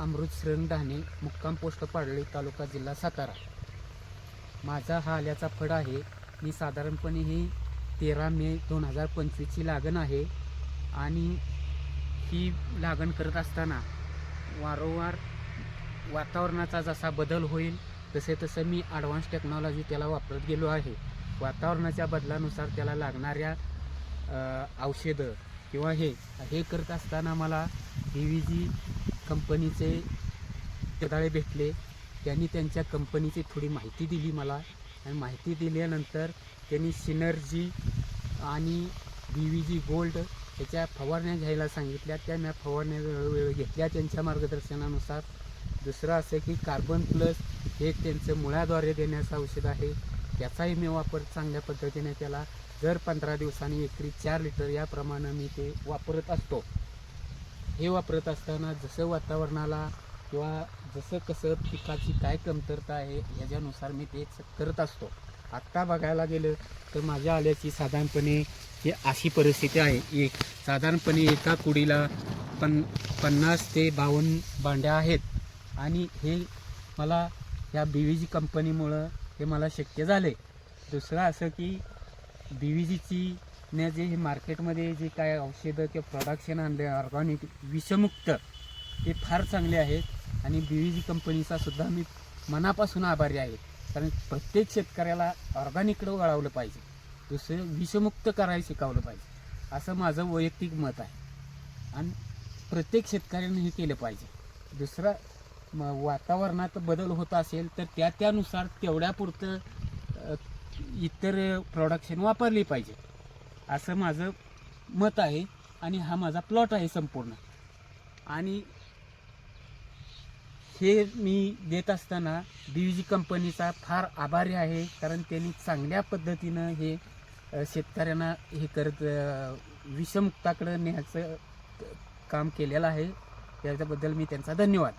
अमृत श्रंग धाने, मुक्काम पोस्ट पाडळी, तालुका जिल्हा सातारा. माझा हा आल्याचा फळ आहे. मी साधारणपणे ही 13 मे 2025ची लागण आहे आणि ही लागण करत असताना वारंवार वातावरणाचा जसा बदल होईल तसे तसं मी ॲडव्हान्स टेक्नॉलॉजी त्याला वापरत गेलो आहे. वातावरणाच्या बदलानुसार त्याला लागणाऱ्या औषधं किंवा हे करत असताना मला DVG कंपनीचे तळाळे भेटले. त्यांनी त्यांच्या कंपनीची थोडी माहिती दिली मला आणि माहिती दिल्यानंतर त्यांनी सिनर्जी आणि DVG गोल्ड त्याच्या फवारण्या घ्यायला सांगितल्या. त्या मी फवारण्या वेळोवेळी घेतल्या त्यांच्या मार्गदर्शनानुसार. दुसरं असं की कार्बन प्लस हे त्यांचं मुळाद्वारे देण्याचं औषध आहे. त्याचाही मी वापर चांगल्या पद्धतीने केला. दर 15 दिवसांनी एकरी 4 लिटर याप्रमाणे मी ते वापरत असतो. हे वापरत असताना जसं वातावरणाला किंवा जसं कसं पिकाची काय कमतरता आहे याच्यानुसार मी ते करत असतो. आत्ता बघायला गेलं तर माझ्या आल्याची साधारणपणे ही अशी परिस्थिती आहे. साधारणपणे एका कुडीला 50 ते 52 बांड्या आहेत आणि हे मला या BVG कंपनीमुळं हे मला शक्य झाले. दुसरं असं की BVGची ने जे हे मार्केटमध्ये जे काय औषधं किंवा प्रोडक्शन आणले ऑर्गॅनिक विषमुक्त ते फार चांगले आहेत आणि BVG कंपनीचा सुद्धा मी मनापासून आभारी आहे. कारण प्रत्येक शेतकऱ्याला ऑर्गॅनिककडे वळवलं पाहिजे, दुसरं विषमुक्त करायला शिकवलं पाहिजे असं माझं वैयक्तिक मत आहे आणि प्रत्येक शेतकऱ्याने हे केलं पाहिजे. दुसरं वातावरणात बदल होत असेल तर त्यानुसार तेवढ्यापुरतं इतर प्रोडक्शन वापरली पाहिजे असं माझं मत आहे आणि हा माझा प्लॉट आहे संपूर्ण. आणि हे मी देत असताना BVG कंपनीचा फार आभारी आहे. कारण त्यांनी चांगल्या पद्धतीनं हे शेतकऱ्यांना हे करत विषमुक्ताकडे नेण्याचं काम केलेलं आहे. त्याच्याबद्दल मी त्यांचा धन्यवाद.